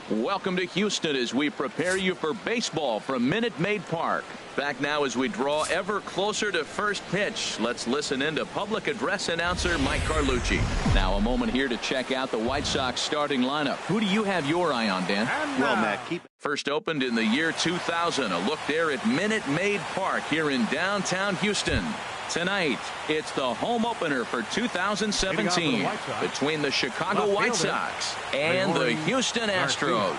Welcome to Houston as we prepare you for baseball from Minute Maid Park. Back now as we draw ever closer to first pitch. Let's listen in to public address announcer Mike Carlucci. Now a moment here to check out the White Sox starting lineup. Who do you have your eye on, Dan? Well, Matt, First opened in the year 2000. A look there at Minute Maid Park here in downtown Houston. Tonight, it's the home opener for 2017 between the Chicago White Sox and the Houston Astros.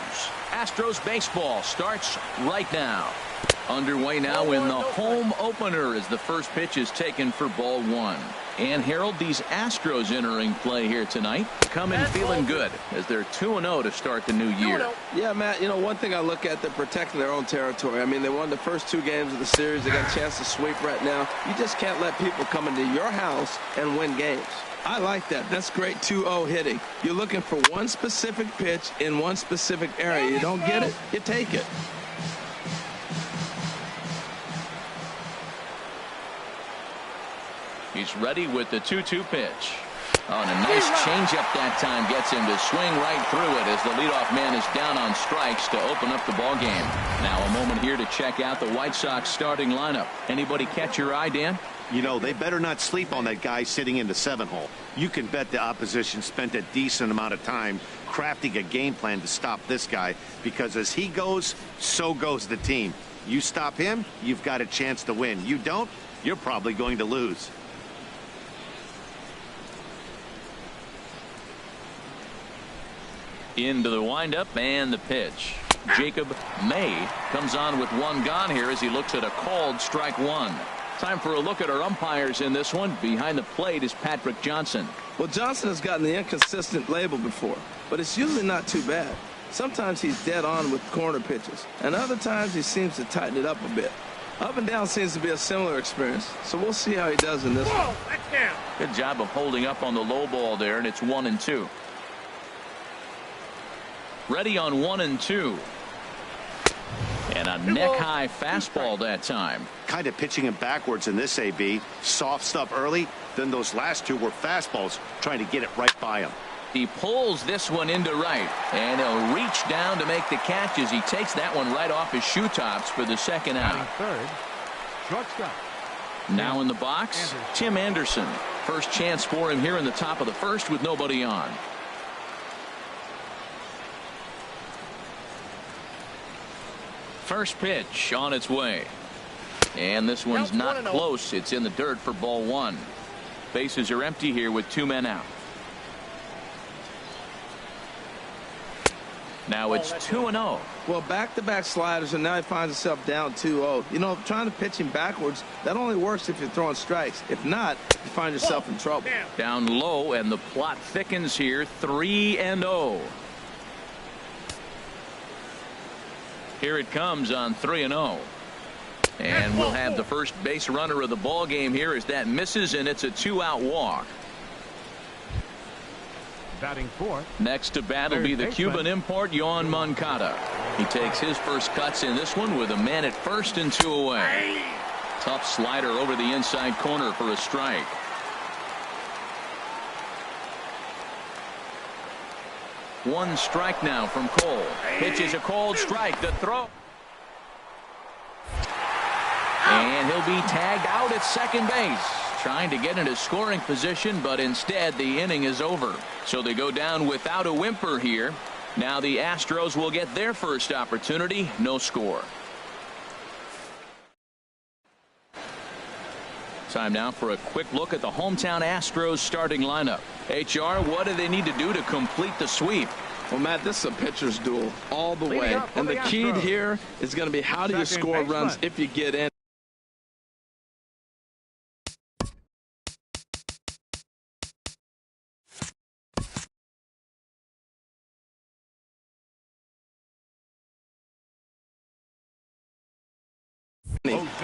Astros baseball starts right now. Underway now in the home opener as the first pitch is taken for ball one. And Harold, these Astros entering play here tonight come in feeling good as they're 2-0 to start the new year. Yeah, Matt, you know, one thing I look at, they're protecting their own territory. I mean, they won the first 2 games of the series. They got a chance to sweep right now. You just can't let people come into your house and win games. I like that. That's great 2-0 hitting. You're looking for one specific pitch in one specific area. You don't get it, you take it. He's ready with the 2-2 pitch. Oh, and a nice changeup that time gets him to swing right through it as the leadoff man is down on strikes to open up the ball game. Now a moment here to check out the White Sox starting lineup. Anybody catch your eye, Dan? You know, they better not sleep on that guy sitting in the 7-hole. You can bet the opposition spent a decent amount of time crafting a game plan to stop this guy, because as he goes, so goes the team. You stop him, you've got a chance to win. You don't, you're probably going to lose. Into the windup and the pitch. Jacob May comes on with one gone here as he looks at a called strike one. Time for a look at our umpires in this one. Behind the plate is Patrick Johnson. Well, Johnson has gotten the inconsistent label before, but it's usually not too bad. Sometimes he's dead on with corner pitches, and other times he seems to tighten it up a bit. Up and down seems to be a similar experience, so we'll see how he does in this one. That's down. Good job of holding up on the low ball there, and it's 1-2. Ready on 1-2. And a neck-high fastball that time. Kind of pitching him backwards in this AB. Soft stuff early, then those last 2 were fastballs, trying to get it right by him. He pulls this one into right, and he'll reach down to make the catch as he takes that one right off his shoe tops for the second out. Third, shortstop. Now in the box, Tim Anderson. First chance for him here in the top of the first with nobody on. First pitch on its way. And this one's not close. It's in the dirt for ball one. Bases are empty here with 2 men out. Now it's 2-0. Well, back-to-back sliders, and now he finds himself down 2-0. You know, trying to pitch him backwards, that only works if you're throwing strikes. If not, you find yourself in trouble. Down low, and the plot thickens here. 3-0. Here it comes on 3-0. And we'll have the first base runner of the ball game here as that misses, and it's a 2-out walk. Batting fourth. Next to bat will be the Cuban import, Yoan Moncada. He takes his first cuts in this one with a man at first and 2 away. Tough slider over the inside corner for a strike. One strike now from Cole. Pitches a called strike. The throw. And he'll be tagged out at second base. Trying to get into scoring position, but instead the inning is over. So they go down without a whimper here. Now the Astros will get their first opportunity. No score. Time now for a quick look at the hometown Astros starting lineup. HR, what do they need to do to complete the sweep? Well, Matt, this is a pitcher's duel all the way. And the key here is going to be how do you score runs if you get in.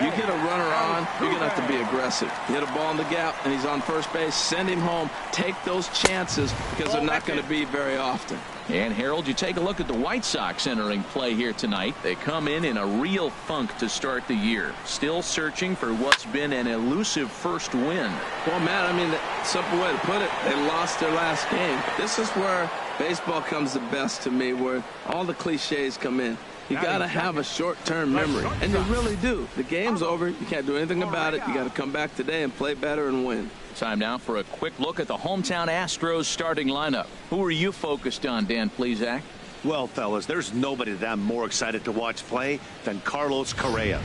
You get a runner on, you're going to have to be aggressive. You hit a ball in the gap, and he's on first base. Send him home. Take those chances because they're not going to be very often. And, Harold, you take a look at the White Sox entering play here tonight. They come in a real funk to start the year. Still searching for what's been an elusive first win. Well, Matt, I mean, Simple way to put it, they lost their last game. This is where baseball comes the best to me, where all the cliches come in. You got to have a short-term memory, and you really do. The game's over. You can't do anything about it. You got to come back today and play better and win. Time now for a quick look at the hometown Astros starting lineup. Who are you focused on, Dan Plesac? Well, fellas, there's nobody that I'm more excited to watch play than Carlos Correa.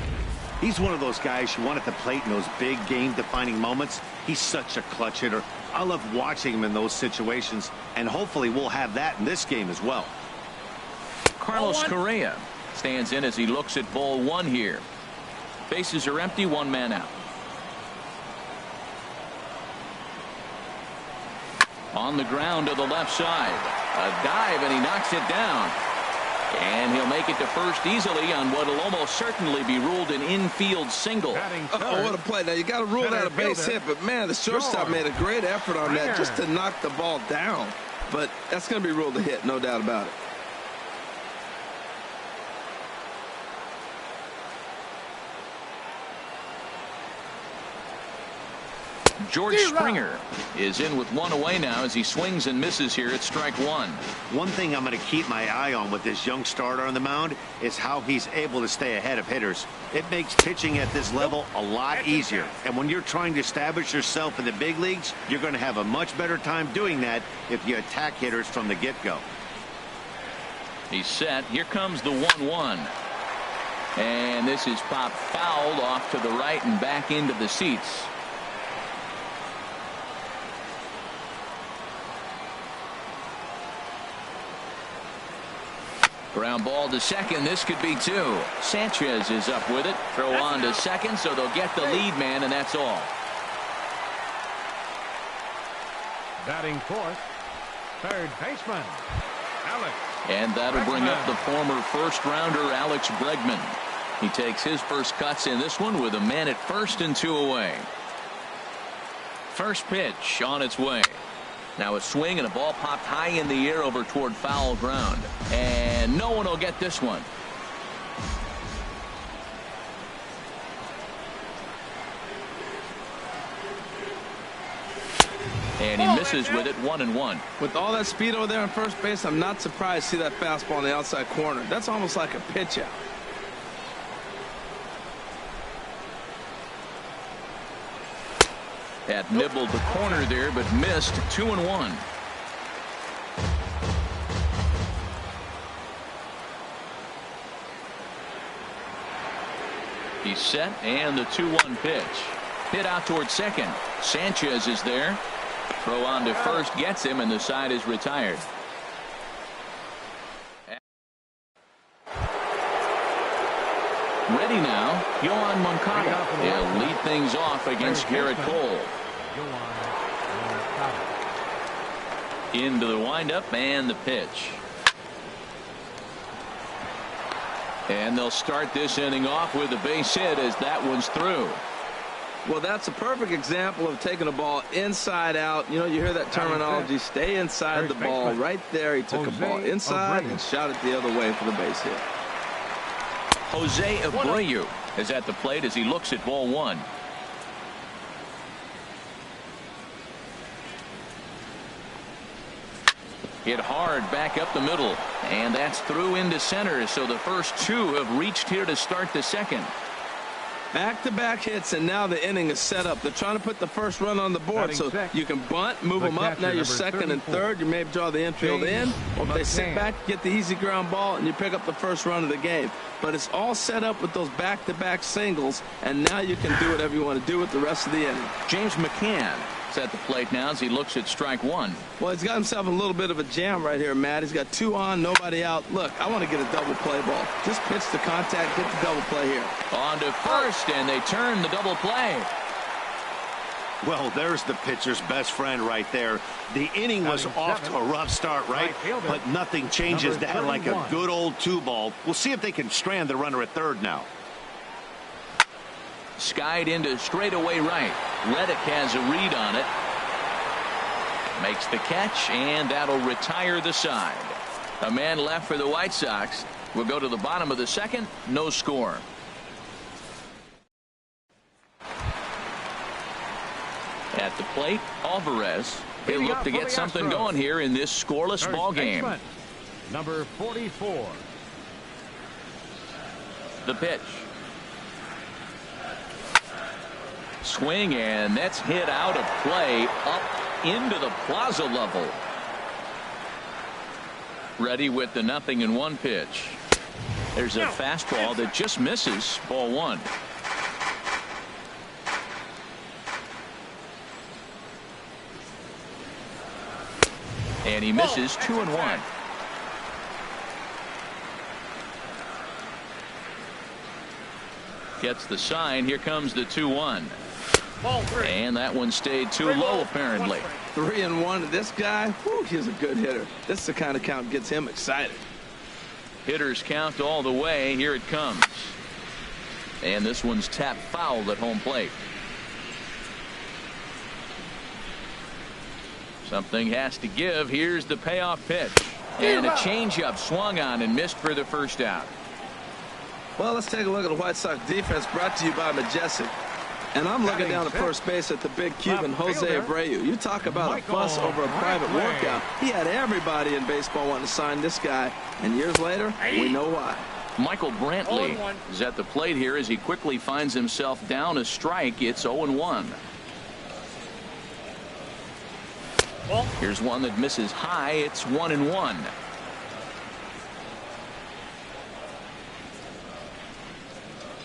He's one of those guys you want at the plate in those big game-defining moments. He's such a clutch hitter. I love watching him in those situations, and hopefully we'll have that in this game as well. Carlos Correa stands in as he looks at ball one here. Bases are empty, one man out. On the ground to the left side. A dive, and he knocks it down. And he'll make it to first easily on what will almost certainly be ruled an infield single. Oh, what a play. Now, you got to rule out a base hit, but, man, the shortstop made a great effort on that just to knock the ball down. But that's going to be ruled a hit, no doubt about it. George Springer is in with one away now as he swings and misses here at strike one. One thing I'm going to keep my eye on with this young starter on the mound is how he's able to stay ahead of hitters. It makes pitching at this level a lot easier. And when you're trying to establish yourself in the big leagues, you're going to have a much better time doing that if you attack hitters from the get-go. He's set. Here comes the 1-1. And this is popped fouled off to the right and back into the seats. Ground ball to second. This could be two. Sanchez is up with it. Throw on to second, so they'll get the lead man, and that's all. Batting fourth, third baseman, Alex. And that'll bring up the former first-rounder Alex Bregman. He takes his first cuts in this one with a man at first and two away. First pitch on its way. Now a swing and a ball popped high in the air over toward foul ground. And no one will get this one. And he misses with it, 1-1. With all that speed over there on first base, I'm not surprised to see that fastball in the outside corner. That's almost like a pitch out. That nibbled the corner there, but missed. 2-1. He's set, and the 2-1 pitch. Hit out toward second. Sanchez is there. Throw on to first gets him, and the side is retired. Ready now, Yohan Moncada. He'll lead things off against Garrett Cole. Into the windup and the pitch. And they'll start this inning off with a base hit as that one's through. Well, that's a perfect example of taking a ball inside out. You know, you hear that terminology, stay inside the ball. Right there, he took a ball inside and shot it the other way for the base hit. Jose Abreu is at the plate as he looks at ball one. Hit hard back up the middle, and that's through into center, so the first two have reached here to start the second. Back-to-back hits, and now the inning is set up. They're trying to put the first run on the board, so you can bunt, move them up. Now you're second and third. You may draw the infield in, or if they sit back, get the easy ground ball, and you pick up the first run of the game. But it's all set up with those back-to-back singles, and now you can do whatever you want to do with the rest of the inning. James McCann is at the plate now as he looks at strike one. Well, he's got himself a little bit of a jam right here, Matt. He's got two on, nobody out. Look, I want to get a double play ball. Just pitch the contact, get the double play here. On to first, and they turn the double play. Well, there's the pitcher's best friend right there. The inning was off to a rough start, right? But nothing changes that like a good old two-ball. We'll see if they can strand the runner at third now. Skied into straightaway right. Reddick has a read on it. Makes the catch, and that'll retire the side. A man left for the White Sox. We'll go to the bottom of the second. No score. At the plate, Alvarez. He'll look to get something going here in this scoreless ball game. Number 44. The pitch. Swing, and that's hit out of play up into the plaza level. Ready with the 0-1 pitch. There's a fastball that just misses. Ball one. And he misses 2-1. Gets the sign. Here comes the 2-1. And that one stayed too low, apparently. 3-1. This guy, whew, he's a good hitter. This is the kind of count gets him excited. Hitters count all the way. Here it comes. And this one's tapped foul at home plate. Something has to give. Here's the payoff pitch. And a changeup swung on and missed for the first out. Well, let's take a look at the White Sox defense, brought to you by Majestic. And I'm looking down at first base at the big Cuban, Jose Abreu. You talk about a fuss over a private workout. He had everybody in baseball wanting to sign this guy. And years later, we know why. Michael Brantley is at the plate here as he quickly finds himself down a strike. It's 0-1. Here's one that misses high. It's 1-1.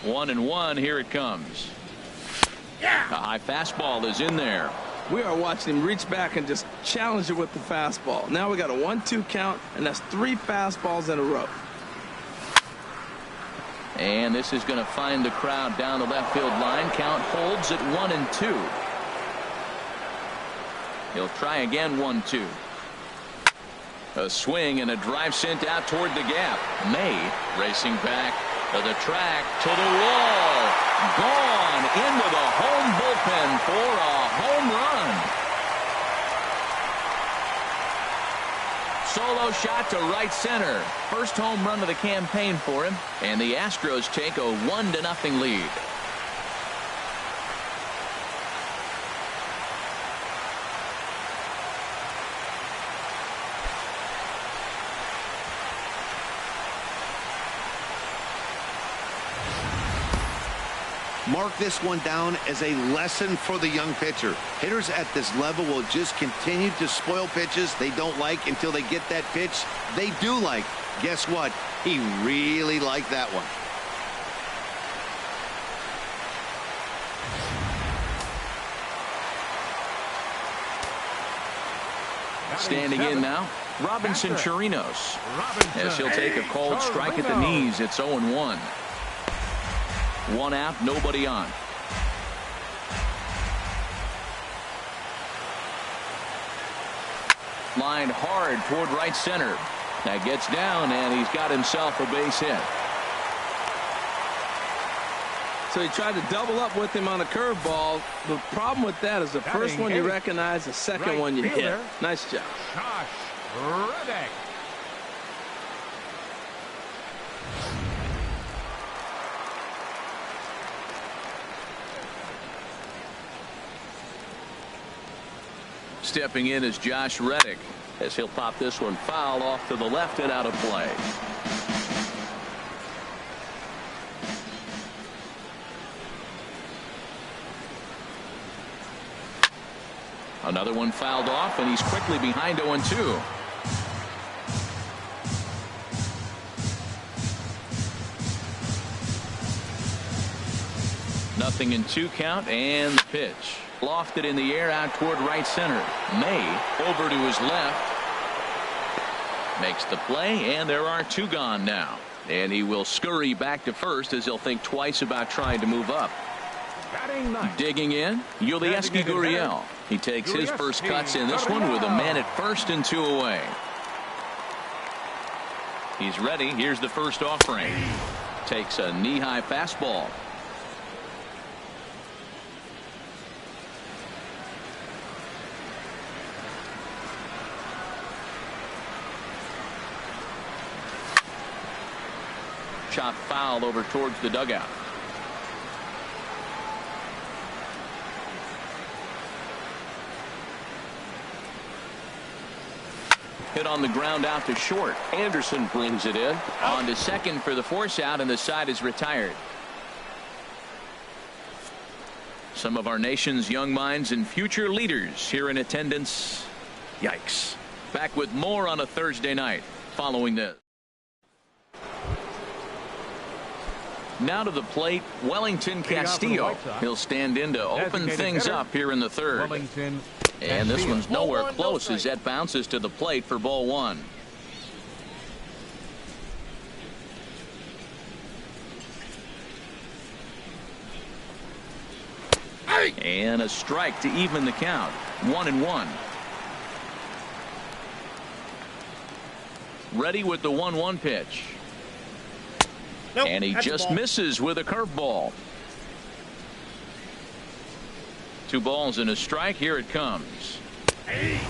One and one. Here it comes. A high fastball is in there. We are watching him reach back and just challenge it with the fastball. Now we got a 1-2 count, and that's 3 fastballs in a row. And this is going to find the crowd down the left field line. Count holds at 1-2. He'll try again. 1-2. A swing and a drive sent out toward the gap. May racing back to the track, to the wall. Gone into the home bullpen for a home run. Solo shot to right center. First home run of the campaign for him. And the Astros take a 1-0 lead. Mark this one down as a lesson for the young pitcher. Hitters at this level will just continue to spoil pitches they don't like until they get that pitch they do like. Guess what? He really liked that one. Standing in now, Robinson Chirinos. As he'll take a cold strike at the knees. It's 0-1. 1 out, nobody on. Lined hard toward right center. That gets down, and he's got himself a base hit. So he tried to double up with him on a curveball. The problem with that is the first one you recognize, the second one you hit. Nice job. Josh Reddick. Stepping in is Josh Reddick as he'll pop this one foul off to the left and out of play. Another one fouled off, and he's quickly behind 0-2. Nothing in 2 count, and the pitch. Lofted in the air out toward right center. May over to his left. Makes the play, and there are 2 gone now. And he will scurry back to first as he'll think twice about trying to move up. Digging in, Yulieski Gurriel. He takes his first cuts in this one with a man at first and 2 away. He's ready. Here's the first offering. Takes a knee-high fastball. Shot foul over towards the dugout. Hit on the ground out to short. Anderson brings it in. On to second for the force out, and the side is retired. Some of our nation's young minds and future leaders here in attendance. Yikes. Back with more on a Thursday night following this. Now to the plate, Wellington Castillo. He'll stand in to open things up here in the third. And this one's nowhere close as that bounces to the plate for ball one. And a strike to even the count. 1-1. Ready with the 1-1 pitch. Nope, and he just misses with a curveball. 2 balls and a strike. Here it comes.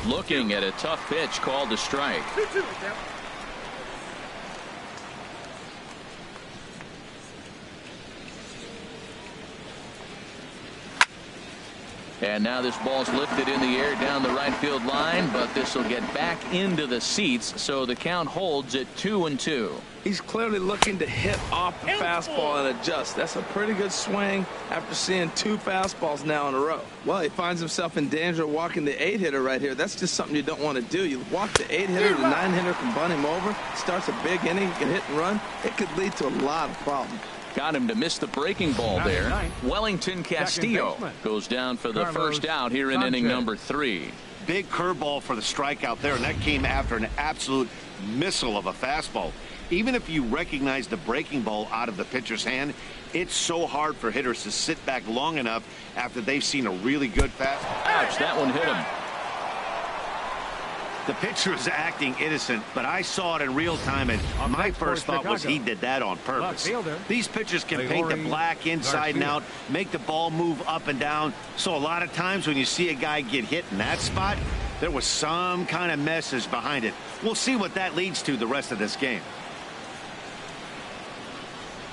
Looking at a tough pitch called a strike. 2-2 right there. And now this ball's lifted in the air down the right field line, but this will get back into the seats, so the count holds at 2-2. He's clearly looking to hit off the fastball and adjust. That's a pretty good swing after seeing 2 fastballs now in a row. Well, he finds himself in danger of walking the 8-hitter right here. That's just something you don't want to do. You walk the 8-hitter, the 9-hitter can bunt him over, starts a big inning, he can hit and run. It could lead to a lot of problems. Got him to miss the breaking ball there. Wellington Castillo goes down for the first out here in inning number 3. Big curveball for the strikeout there, and that came after an absolute missile of a fastball. Even if you recognize the breaking ball out of the pitcher's hand, it's so hard for hitters to sit back long enough after they've seen a really good fastball. Ouch, that one hit him. The pitcher is acting innocent, but I saw it in real time, and my first thought was he did that on purpose. These pitchers can paint the black inside and out, make the ball move up and down. So a lot of times when you see a guy get hit in that spot, there was some kind of message behind it. We'll see what that leads to the rest of this game.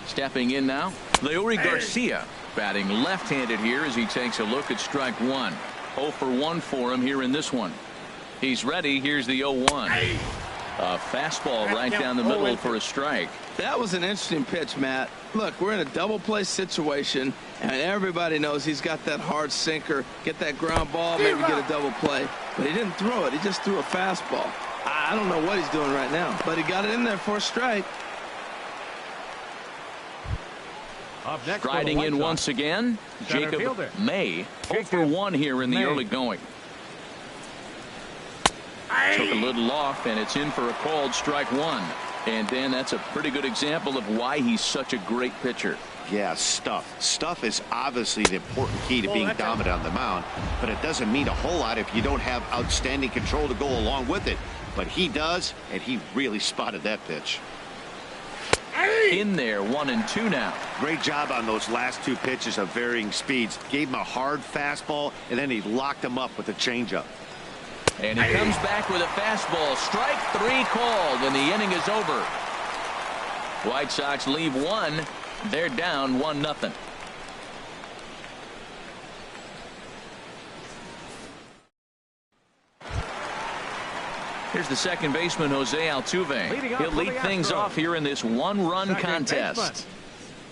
Stepping in now, Leury Garcia batting left-handed here as he takes a look at strike 1. 0 for 1 for him here in this one. He's ready. Here's the 0-1. A fastball right down the middle for a strike. That was an interesting pitch, Matt. Look, we're in a double play situation, and everybody knows he's got that hard sinker. Get that ground ball, maybe get a double play. But he didn't throw it. He just threw a fastball. I don't know what he's doing right now, but he got it in there for a strike. Striding in once again, Jacob May. 0 for 1 here in the early going. Took a little off, and it's in for a called strike 1. And then that's a pretty good example of why he's such a great pitcher. Yeah, stuff. Stuff is obviously the important key to being dominant on the mound, but it doesn't mean a whole lot if you don't have outstanding control to go along with it. But he does, and he really spotted that pitch. In there, 1-2 now. Great job on those last 2 pitches of varying speeds. Gave him a hard fastball, and then he locked him up with a changeup. And he comes back with a fastball. Strike 3 called, and the inning is over. White Sox leave 1. They're down 1-0. Here's the second baseman, Jose Altuve. He'll lead things off here in this 1-run contest.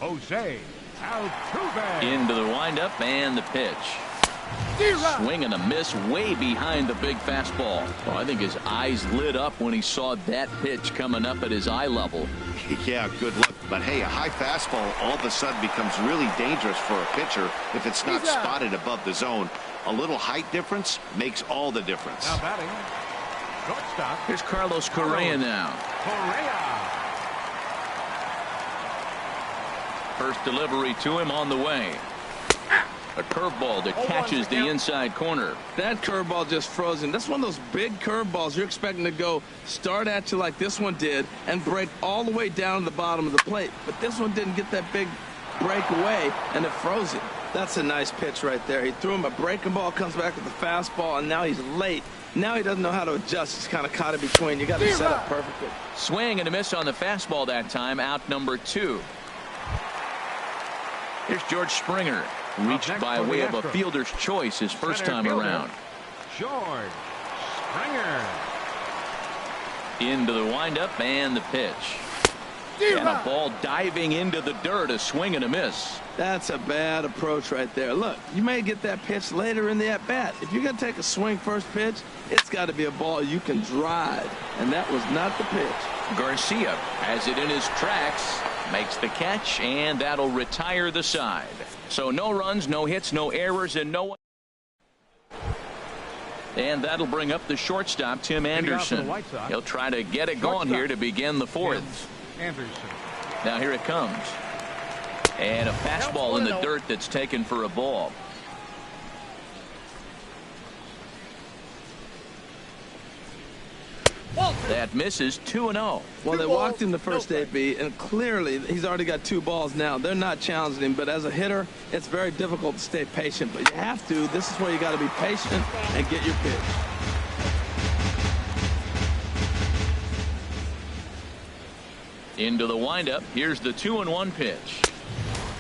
Jose Altuve. Into the windup and the pitch. Swing and a miss way behind the big fastball. Oh, I think his eyes lit up when he saw that pitch coming up at his eye level. Yeah, good luck. But hey, a high fastball all of a sudden becomes really dangerous for a pitcher if it's not spotted above the zone. A little height difference makes all the difference. Now batting, shortstop. Here's Carlos Correa now. First delivery to him on the way. A curveball that catches the inside corner. That curveball just froze him. That's one of those big curveballs you're expecting to go start at you like this one did and break all the way down to the bottom of the plate. But this one didn't get that big breakaway, and it froze him. That's a nice pitch right there. He threw him a breaking ball, comes back with the fastball, and now he's late. Now he doesn't know how to adjust. He's kind of caught in between. You got to set up perfectly. Swing and a miss on the fastball that time. Out number 2. Here's George Springer. Reached by way of a fielder's choice his first time around. George Springer. Into the windup and the pitch. And a ball diving into the dirt, a swing and a miss. That's a bad approach right there. Look, you may get that pitch later in the at-bat. If you're going to take a swing first pitch, it's got to be a ball you can drive, and that was not the pitch. Garcia has it in his tracks, makes the catch, and that'll retire the side. So no runs, no hits, no errors, and no one. And that'll bring up the shortstop, Tim Anderson. He'll try to get it going here to begin the fourth. Anderson. Now here it comes. And a fastball in the dirt that's taken for a ball. That misses 2-0. Well, they walked him the first AB, and clearly he's already got 2 balls now. They're not challenging him, but as a hitter, it's very difficult to stay patient. But you have to. This is where you got to be patient and get your pitch. Into the windup. Here's the 2-1 pitch.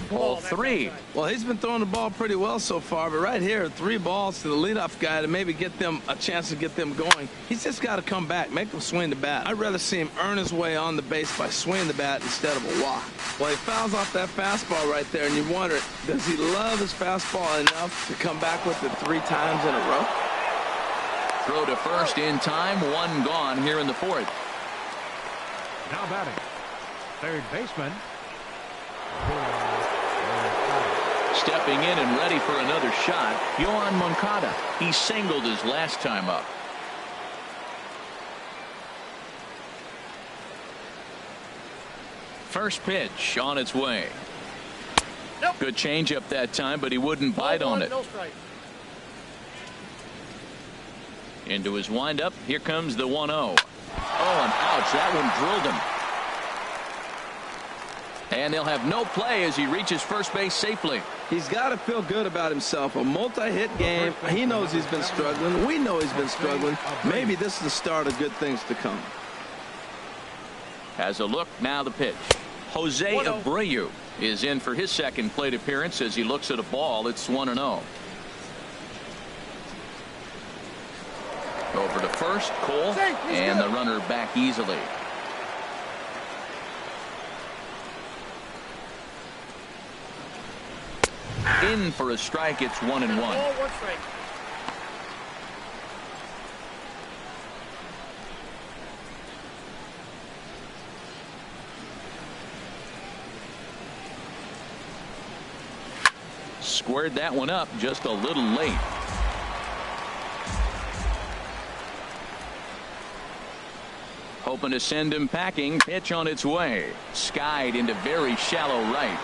Ball 3. Well, he's been throwing the ball pretty well so far, but right here, 3 balls to the leadoff guy to maybe get them a chance to get them going. He's just got to come back, make them swing the bat. I'd rather see him earn his way on the base by swinging the bat instead of a walk. Well, he fouls off that fastball right there, and you wonder, does he love his fastball enough to come back with it 3 times in a row? Throw to first in time, 1 gone here in the fourth. Now batting, third baseman. Stepping in and ready for another shot, Yohan Moncada. He singled his last time up. First pitch on its way. Good changeup that time, but he wouldn't bite on it. Into his windup. Here comes the 1-0. Oh, and ouch. That one drilled him. And they'll have no play as he reaches first base safely. He's got to feel good about himself. A multi-hit game. He knows he's been struggling. We know he's been struggling. Maybe this is the start of good things to come. Has a look. Now the pitch. Jose Abreu is in for his second plate appearance as he looks at a ball. It's 1-0. Over to first. Cole. And the runner back easily. In for a strike. It's 1-1. Squared that one up just a little late. Hoping to send him packing. Pitch on its way. Skied into very shallow right.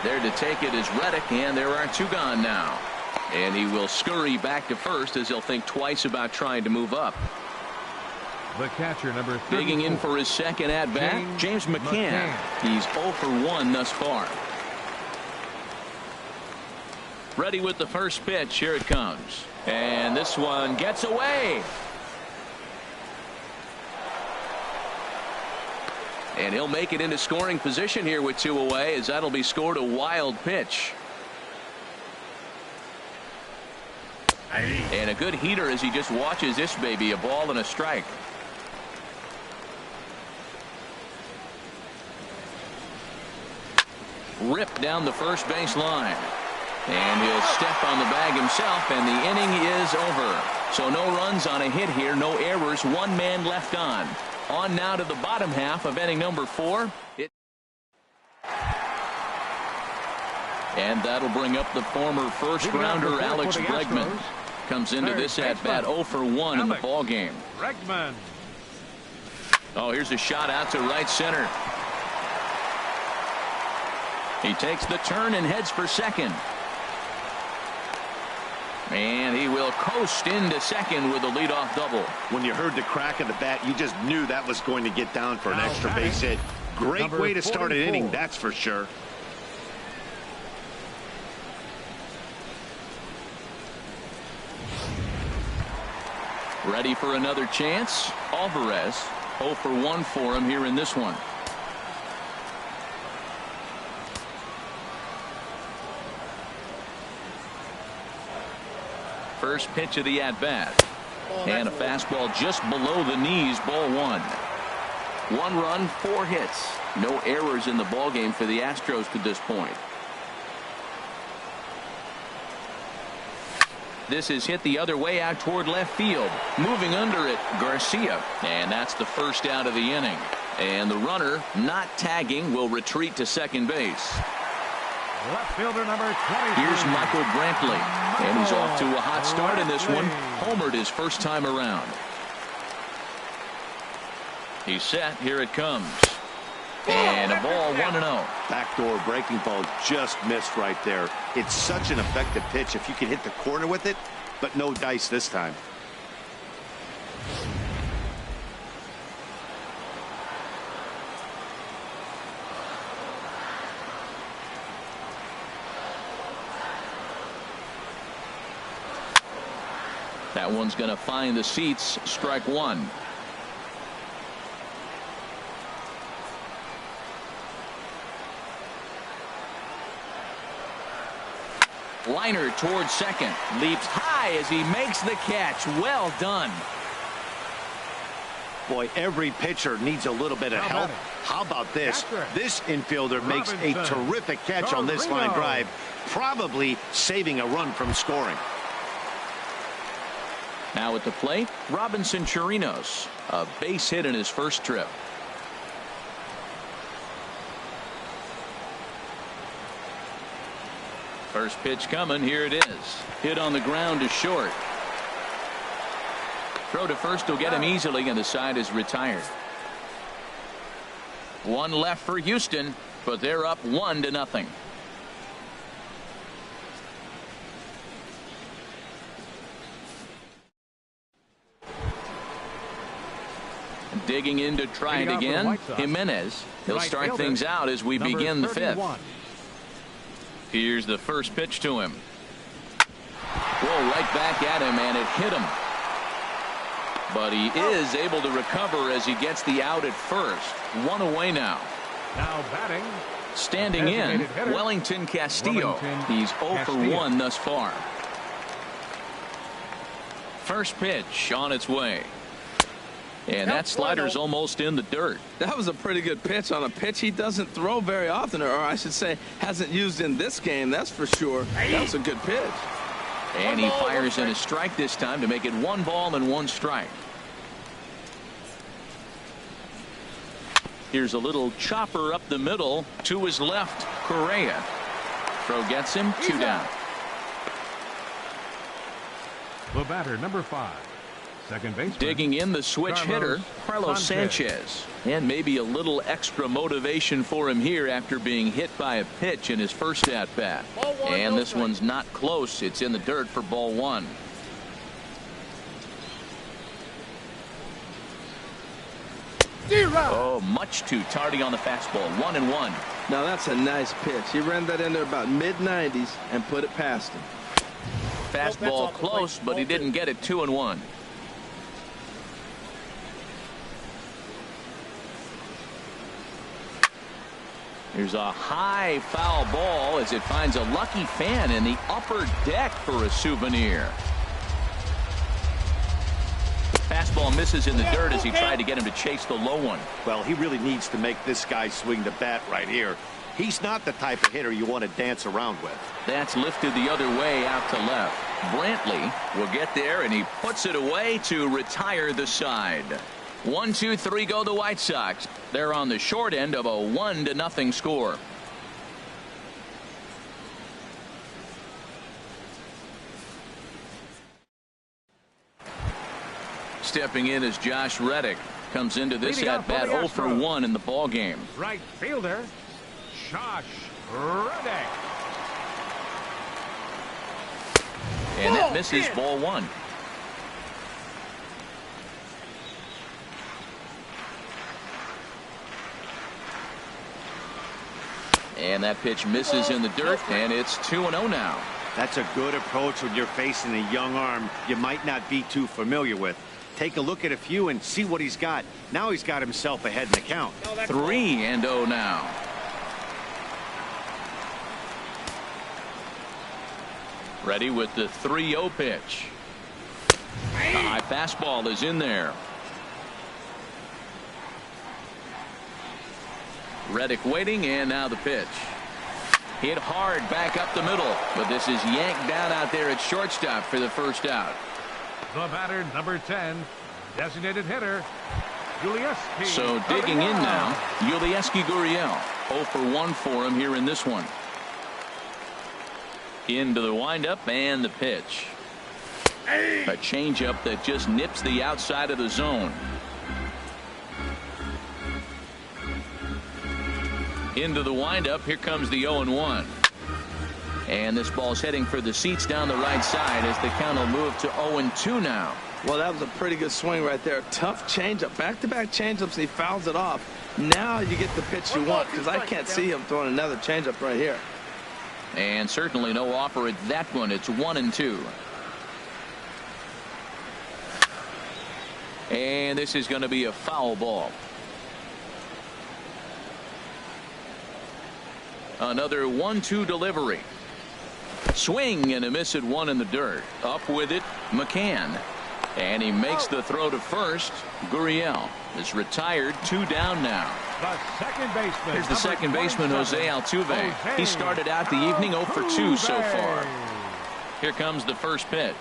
There to take it is Reddick, and there are 2 gone now. And he will scurry back to first as he'll think twice about trying to move up. The catcher, number 34. Digging in for his second at-bat, James McCann. He's 0 for 1 thus far. Ready with the first pitch. Here it comes. And this one gets away. And he'll make it into scoring position here with 2 away, as that'll be scored a wild pitch. And a good heater as he just watches this baby, a ball and a strike. Ripped down the first base line. And he'll step on the bag himself, and the inning is over. So no runs on a hit here, no errors, 1 man left on. On now to the bottom half of inning number 4. And that'll bring up the former first-rounder Alex Bregman. Comes into this at-bat 0 for 1 in the ballgame. Bregman. Oh, here's a shot out to right center. He takes the turn and heads for second. And he will coast into second with a leadoff double. When you heard the crack of the bat, you just knew that was going to get down for an extra base hit. Great way to start an inning, that's for sure. Ready for another chance. Alvarez 0 for 1 for him here in this one. First pitch of the at-bat. And a fastball just below the knees, ball 1. 1 run, 4 hits. No errors in the ballgame for the Astros to this point. This is hit the other way out toward left field. Moving under it, Garcia. And that's the first out of the inning. And the runner, not tagging, will retreat to second base. Left fielder number 20. Here's Michael Brantley. And he's off to a hot start in this one. Homered his first time around. He's set. Here it comes. And a ball 1-0. Backdoor breaking ball just missed right there. It's such an effective pitch if you can hit the corner with it, but no dice this time. That one's going to find the seats. Strike 1. Liner towards second. Leaps high as he makes the catch. Well done. Boy, every pitcher needs a little bit of help. How about this? This infielder makes a terrific catch on this line drive, probably saving a run from scoring. Now at the plate, Robinson Chirinos. A base hit in his first trip. First pitch coming. Here it is. Hit on the ground to short. Throw to first will get him easily, and the side is retired. 1 left for Houston, but they're up 1-0. Digging in to try it again, Jimenez. He'll start things out as we begin the 5th. Here's the first pitch to him. Whoa, right back at him, and it hit him. But he is able to recover as he gets the out at first. 1 away now. Now batting. Standing in, Wellington Castillo. He's 0 for 1 thus far. First pitch on its way. And that slider's almost in the dirt. That was a pretty good pitch on a pitch he doesn't throw very often, or I should say hasn't used in this game, that's for sure. That was a good pitch. And he fires in a strike this time to make it 1 ball and 1 strike. Here's a little chopper up the middle to his left. Correa. Throw gets him. 2 down. The batter, number 5. Second baseman. Digging in the switch hitter, Carlos Sanchez. And maybe a little extra motivation for him here after being hit by a pitch in his first at-bat. And this one's not close. It's in the dirt for ball 1. Oh, much too tardy on the fastball. 1-1. Now that's a nice pitch. He ran that in there about mid-90s and put it past him. Fastball close, but he didn't get it. 2-1. Here's a high foul ball as it finds a lucky fan in the upper deck for a souvenir. Fastball misses in the dirt as he tried to get him to chase the low one. Well, he really needs to make this guy swing the bat right here. He's not the type of hitter you want to dance around with. That's lifted the other way out to left. Brantley will get there, and he puts it away to retire the side. 1-2-3 go the White Sox. They're on the short end of a 1-0 score. Stepping in is Josh Reddick. Comes into this at bat 0 for 1 in the ball game. Right fielder, Josh Reddick. And that misses ball 1. And that pitch misses in the dirt, and it's 2-0 now. That's a good approach when you're facing a young arm you might not be too familiar with. Take a look at a few and see what he's got. Now he's got himself ahead in the count. 3-0 now. Ready with the 3-0 pitch. The high fastball is in there. Reddick waiting, and now the pitch. Hit hard back up the middle, but this is yanked down out there at shortstop for the first out. The batter, number 10, designated hitter, Gurriel. So digging in now, Gurriel. 0 for 1 for him here in this one. Into the windup and the pitch. A changeup that just nips the outside of the zone. Into the windup. Here comes the 0-1. And this ball's heading for the seats down the right side as the count will move to 0-2 now. Well, that was a pretty good swing right there. Tough changeup. Back-to-back changeups, he fouls it off. Now you get the pitch you want, because I can't see him throwing another changeup right here. And certainly no offer at that one. It's 1-2. And this is going to be a foul ball. Another 1-2 delivery. Swing and a miss at one in the dirt. Up with it, McCann. And he makes the throw to first. Gurriel is retired. 2 down now. The second baseman. Here's the second baseman, Jose Altuve. He started out the evening 0 for 2 so far. Here comes the first pitch.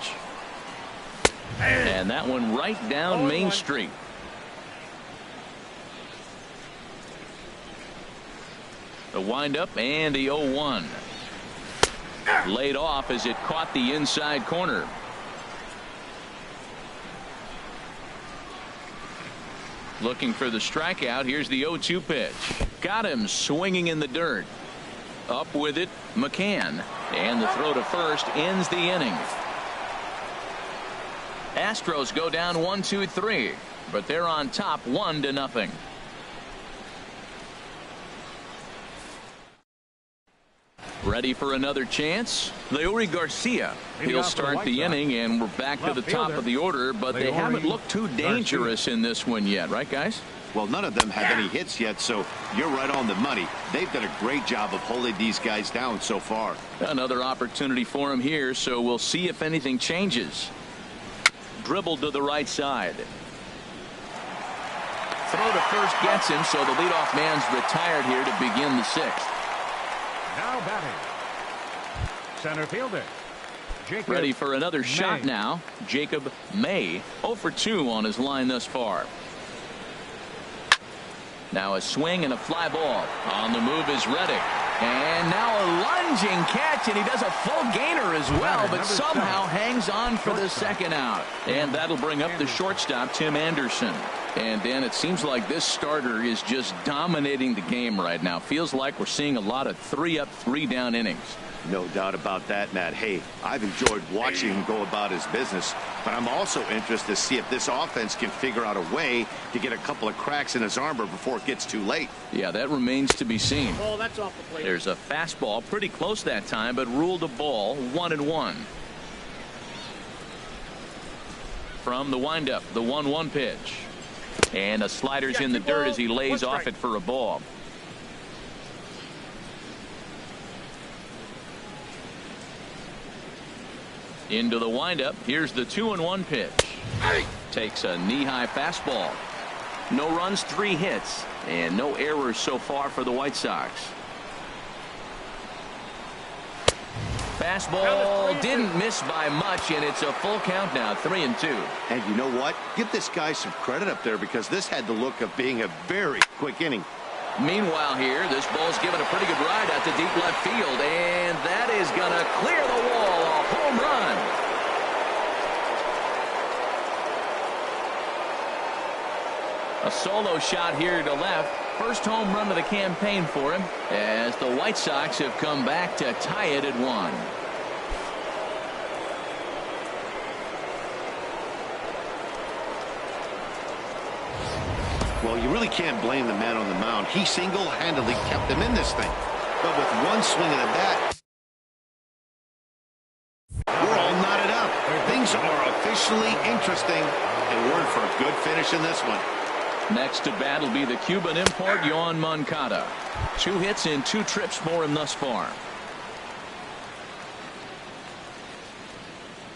And that one right down Main Street. The windup and the 0-1. Laid off as it caught the inside corner. Looking for the strikeout. Here's the 0-2 pitch. Got him swinging in the dirt. Up with it, McCann. And the throw to first ends the inning. Astros go down 1-2-3, but they're on top 1-0. Ready for another chance? Leury Garcia. He'll start the inning, and we're back to the top of the order, but they haven't looked too dangerous in this one yet, right, guys? Well, none of them have any hits yet, so you're right on the money. They've done a great job of holding these guys down so far. Another opportunity for him here, so we'll see if anything changes. Dribbled to the right side. Throw to first gets him, so the leadoff man's retired here to begin the 6th. Now batting, center fielder, Jacob. Ready for another shot now. Jacob May, 0 for 2 on his line thus far. Now a swing and a fly ball. On the move is Reddick. And now a lunging catch, and he does a full gainer as well, but somehow hangs on for the second out. And that'll bring up the shortstop, Tim Anderson. And Dan, it seems like this starter is just dominating the game right now. Feels like we're seeing a lot of 3-up, 3-down innings. No doubt about that, Matt. Hey, I've enjoyed watching him go about his business, but I'm also interested to see if this offense can figure out a way to get a couple of cracks in his armor before it gets too late. Yeah, that remains to be seen. Oh, that's off the plate. There's a fastball pretty close that time, but ruled a ball. 1-1. From the windup, the 1-1 pitch. And a slider's in the dirt as he lays off it for a ball. Into the windup. Here's the 2-1 pitch. Takes a knee-high fastball. No runs, 3 hits, and no errors so far for the White Sox. Fastball didn't miss by much, and it's a full count now, 3-2. And you know what? Give this guy some credit up there, because this had the look of being a very quick inning. Meanwhile here, this ball's given a pretty good ride out to deep left field, and that is going to clear the wall. A home run. A solo shot here to left. First home run of the campaign for him, as the White Sox have come back to tie it at 1. Well, you really can't blame the man on the mound. He single-handedly kept them in this thing. But with one swing of the bat, we're all knotted up. Things are officially interesting, and we're in for a good finish in this one. Next to bat will be the Cuban import, Yoan Moncada. 2 hits in 2 trips for him thus far.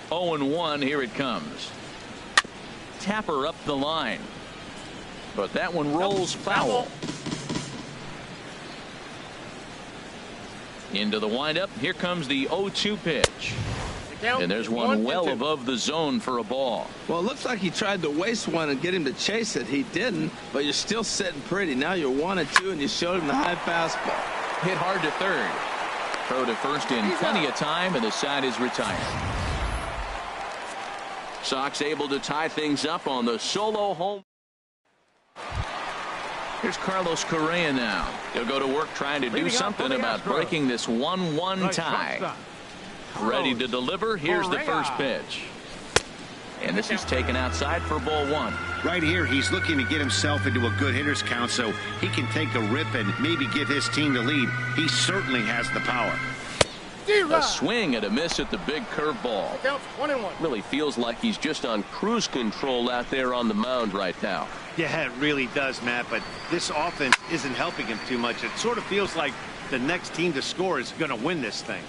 0-1, here it comes. Tapper up the line. But that one rolls foul. Into the windup. Here comes the 0-2 pitch. And there's one well above the zone for a ball. Well, it looks like he tried to waste one and get him to chase it. He didn't, but you're still sitting pretty. Now you're 1-2, and you showed him the high fastball. Hit hard to third. Throw to first in plenty of time, and the side is retired. Sox able to tie things up on the solo home. Here's Carlos Correa now. He'll go to work trying to do something about breaking this 1-1 tie. Ready to deliver. Here's the first pitch. And this is taken outside for ball one. Right here, he's looking to get himself into a good hitter's count so he can take a rip and maybe give his team the lead. He certainly has the power. A swing and a miss at the big curveball. Really feels like he's just on cruise control out there on the mound right now. Yeah, it really does, Matt, but this offense isn't helping him too much. It sort of feels like the next team to score is going to win this thing.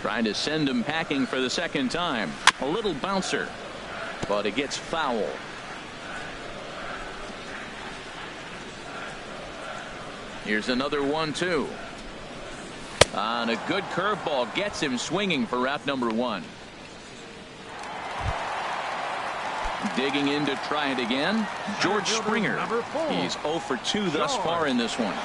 Trying to send him packing for the second time. A little bouncer, but it gets foul. Here's another 1-2. And a good curveball gets him swinging for route number one. Digging in to try it again. George Springer. He's 0 for 2 thus far in this one.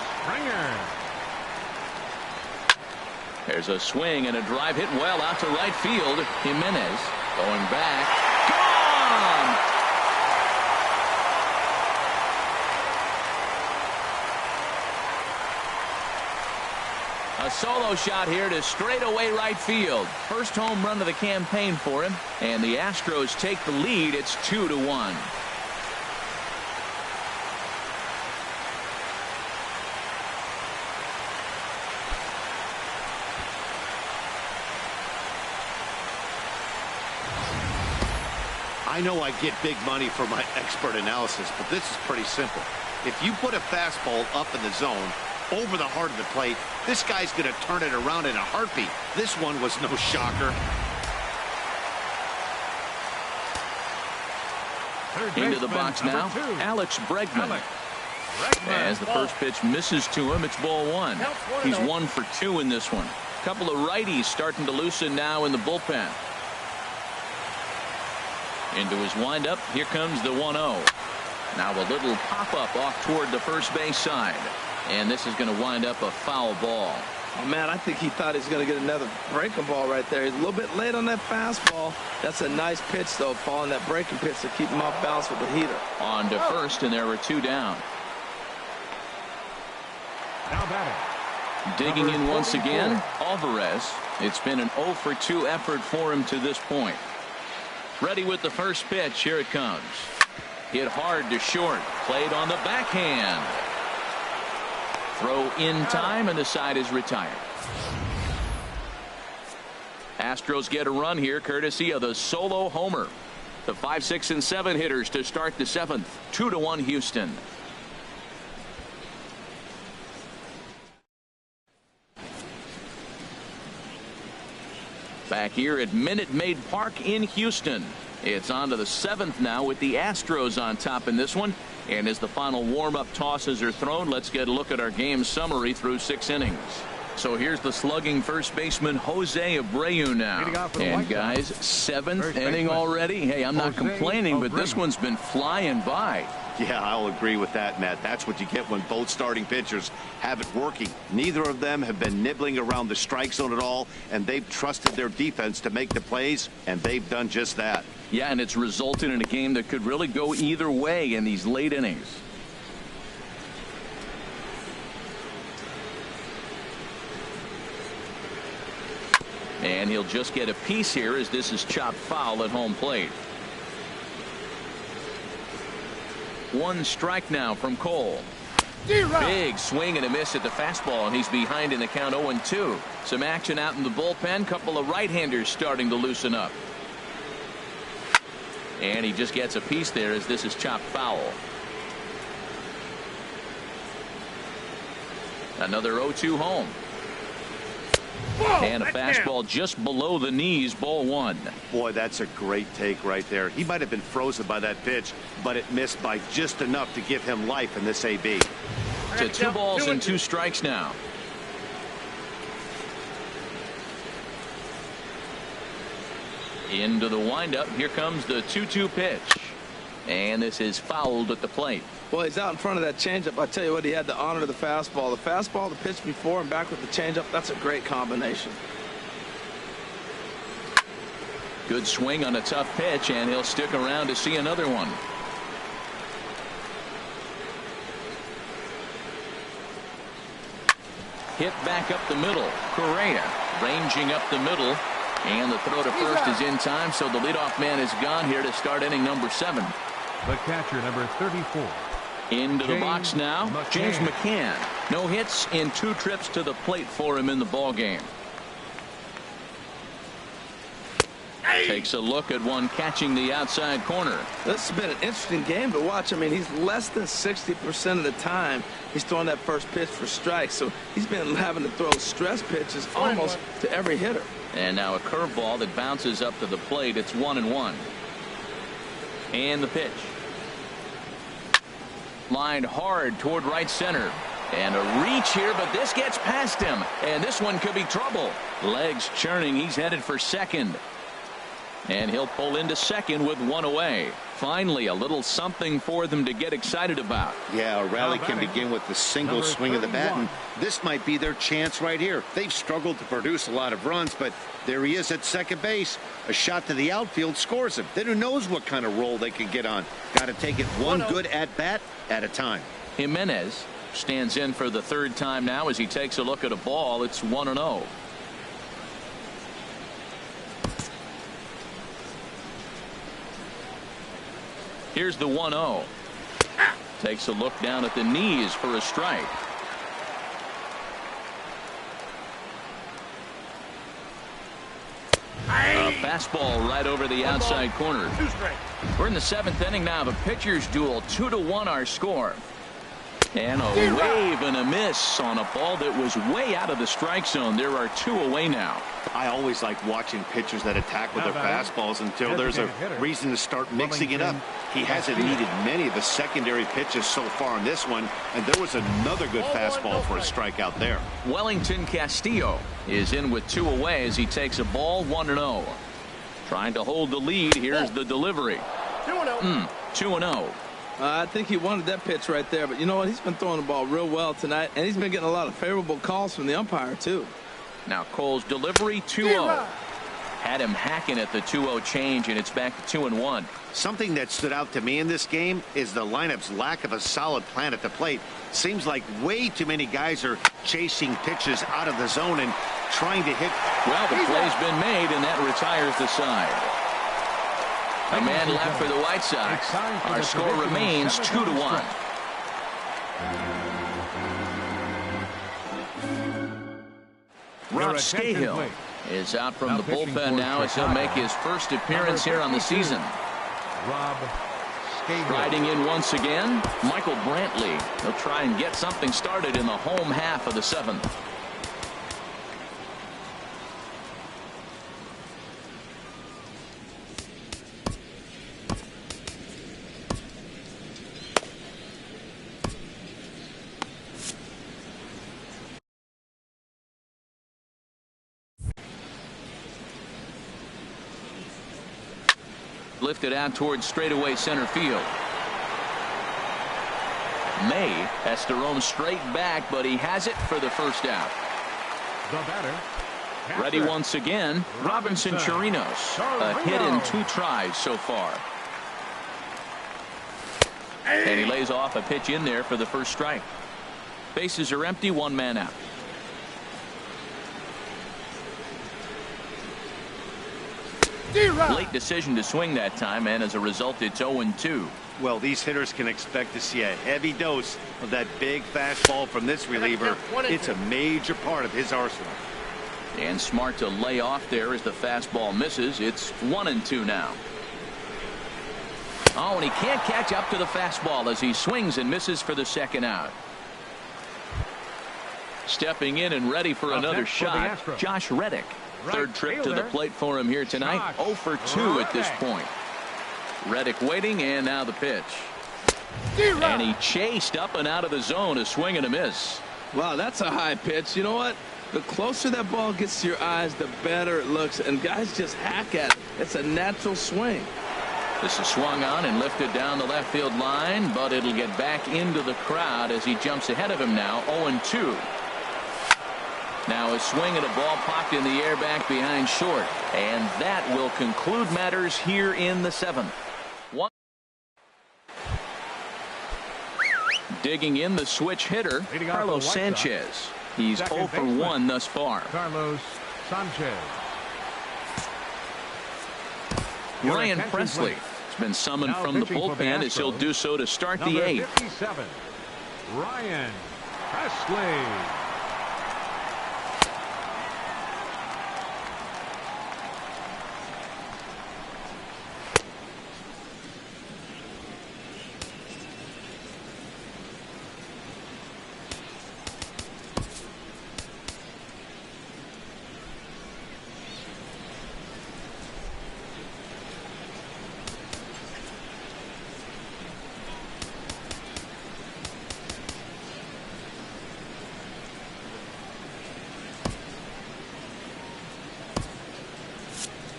There's a swing and a drive hit well out to right field. Jimenez going back. Gone! A solo shot here to straightaway right field. First home run of the campaign for him. And the Astros take the lead. It's 2-1. I know I get big money for my expert analysis, but this is pretty simple. If you put a fastball up in the zone, over the heart of the plate, this guy's going to turn it around in a heartbeat. This one was no shocker. Into the box now, Alex Bregman. As the first pitch misses to him, it's ball one. He's 1 for 2 in this one. A couple of righties starting to loosen now in the bullpen. Into his windup, here comes the 1-0. Now a little pop-up off toward the first base side. And this is going to wind up a foul ball. Oh, man, I think he thought he was going to get another breaking ball right there. He's a little bit late on that fastball. That's a nice pitch, though, following that breaking pitch to keep him off balance with the heater. On to first, and there were 2 down. Now batting. Digging in once again, Alvarez. It's been an 0 for 2 effort for him to this point. Ready with the first pitch. Here it comes. Hit hard to short. Played on the backhand. Throw in time, and the side is retired. Astros get a run here courtesy of the solo homer. The 5, 6, and 7 hitters to start the 7th. 2-1 Houston. Back here at Minute Maid Park in Houston. It's on to the 7th now with the Astros on top in this one. And as the final warm-up tosses are thrown, let's get a look at our game summary through 6 innings. So here's the slugging first baseman Jose Abreu now. And guys, 7th inning already. Hey, I'm not complaining, but this one's been flying by. Yeah, I'll agree with that, Matt. That's what you get when both starting pitchers have it working. Neither of them have been nibbling around the strike zone at all, and they've trusted their defense to make the plays, and they've done just that. Yeah, and it's resulted in a game that could really go either way in these late innings. And he'll just get a piece here as this is chopped foul at home plate. 1 strike now from Cole. Big swing and a miss at the fastball, and he's behind in the count 0-2. Some action out in the bullpen. Couple of right-handers starting to loosen up. And he just gets a piece there as this is chopped foul. Another 0-2 home. And a fastball just below the knees, ball 1. Boy, that's a great take right there. He might have been frozen by that pitch, but it missed by just enough to give him life in this AB. to 2 balls and 2 strikes now. Into the windup. Here comes the 2-2 pitch. And this is fouled at the plate. Well, he's out in front of that changeup. I tell you what, he had to honor the fastball. The fastball, the pitch before and back with the changeup, that's a great combination. Good swing on a tough pitch, and he'll stick around to see another one. Hit back up the middle. Correa ranging up the middle. And the throw to first is in time, so the leadoff man is gone here to start inning number 7. The catcher, number 34. Into the box now, McCann. James McCann. No hits in 2 trips to the plate for him in the ballgame. Takes a look at one catching the outside corner. This has been an interesting game to watch. I mean, he's less than 60% of the time he's throwing that first pitch for strikes. So he's been having to throw stress pitches almost to every hitter. And now a curveball that bounces up to the plate. It's 1-1. And the pitch. Lined hard toward right center. And a reach here, but this gets past him. And this one could be trouble. Legs churning. He's headed for second. And he'll pull into second with 1 away. Finally, a little something for them to get excited about. Yeah, a rally can begin with the single swing of the bat, and this might be their chance right here. They've struggled to produce a lot of runs, but there he is at second base. A shot to the outfield scores him. Then who knows what kind of roll they could get on. Got to take it one good at-bat at a time. Jimenez stands in for the 3rd time now as he takes a look at a ball. It's 1-0. Here's the 1-0. Takes a look down at the knees for a strike. A fastball right over the outside corner. We're in the 7th inning now. The pitchers duel. 2-1 our score. And a wave and a miss on a ball that was way out of the strike zone. There are 2 away now. I always like watching pitchers that attack with their fastballs until there's a reason to start mixing it up. He hasn't needed many of the secondary pitches so far in this one, and there was another good fastball for a strikeout there. Wellington Castillo is in with 2 away as he takes a ball. 1-0. Trying to hold the lead. Here's the delivery. 2-0. I think he wanted that pitch right there, but you know what? He's been throwing the ball real well tonight, and he's been getting a lot of favorable calls from the umpire, too. Now Cole's delivery. 2-0. Had him hacking at the 2-0 change, and it's back to 2-1. Something that stood out to me in this game is the lineup's lack of a solid plan at the plate. Seems like way too many guys are chasing pitches out of the zone and trying to hit. Well, the play's been made, and that retires the side. A man left for the White Sox. Our score remains 2-1. Rob Scahill is out from the bullpen now as he'll make his first appearance here on the season. Rob Scahill. Riding in once again, Michael Brantley. He'll try and get something started in the home half of the 7th. Lifted out towards straightaway center field. May has to roam straight back, but he has it for the first out. The batter. Ready once again, Robinson Chirinos. A hit in 2 tries so far. And he lays off a pitch in there for the first strike. Bases are empty, 1 man out. Late decision to swing that time, and as a result, it's 0-2. Well, these hitters can expect to see a heavy dose of that big fastball from this reliever. It's a major part of his arsenal. And smart to lay off there as the fastball misses. It's 1-2 now. Oh, and he can't catch up to the fastball as he swings and misses for the second out. Stepping in and ready for another shot, Josh Reddick. Third trip to the plate for him here tonight. 0 for 2 at this point. Reddick waiting, and now the pitch. And he chased up and out of the zone, a swing and a miss. Wow, that's a high pitch. You know what? The closer that ball gets to your eyes, the better it looks. And guys just hack at it. It's a natural swing. This is swung on and lifted down the left field line, but it'll get back into the crowd as he jumps ahead of him now, 0-2. Now a swing at a ball popped in the air back behind short. And that will conclude matters here in the 7th. Digging in the switch hitter, Carlos Sanchez. He's 0 for 1 thus far. Carlos Sanchez. Ryan Presley has been summoned from the bullpen as he'll do so to start the 8th. 57, Ryan Presley.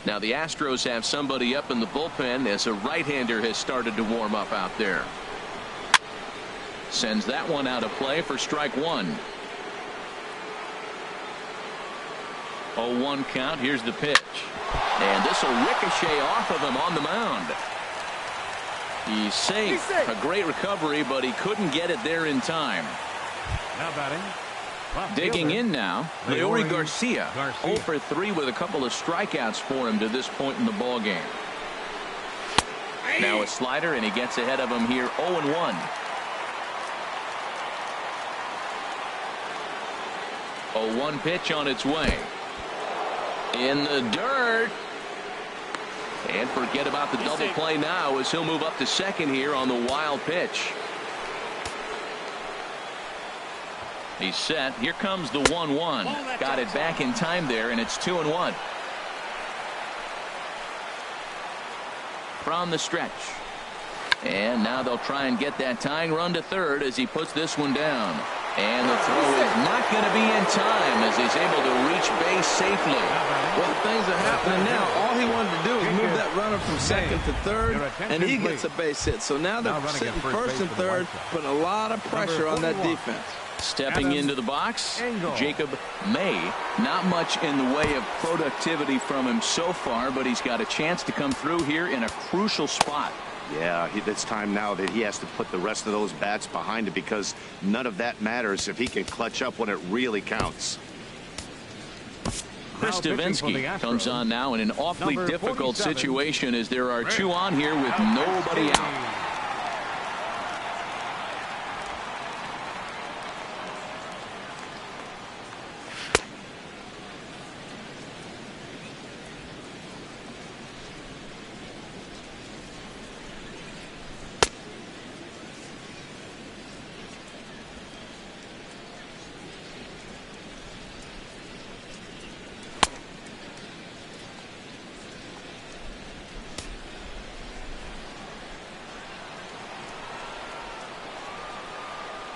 Now the Astros have somebody up in the bullpen as a right-hander has started to warm up out there. Sends that one out of play for strike 1. 0-1 count. Here's the pitch. And this will ricochet off of him on the mound. He's safe. A great recovery, but he couldn't get it there in time. Now batting. Digging in now, Leury Garcia. 0 for 3 with a couple of strikeouts for him to this point in the ball game. Now a slider, and he gets ahead of him here, 0-1. 0-1 pitch on its way. In the dirt. And forget about the double play now as he'll move up to second here on the wild pitch. He's set. Here comes the 1-1. Got it back in time there, and it's 2-1. From the stretch. And now they'll try and get that tying run to third as he puts this one down. And the throw is not going to be in time as he's able to reach base safely. Well, things are happening now. All he wanted to do is move that runner from second to third, and he gets a base hit. So now they're sitting first and third, putting a lot of pressure on that defense. Stepping into the box, Jacob May. Not much in the way of productivity from him so far, but he's got a chance to come through here in a crucial spot. Yeah, it's time now that he has to put the rest of those bats behind it because none of that matters if he can clutch up when it really counts. Chris Davinsky comes on now in an awfully difficult situation as there are 2 on here with nobody out.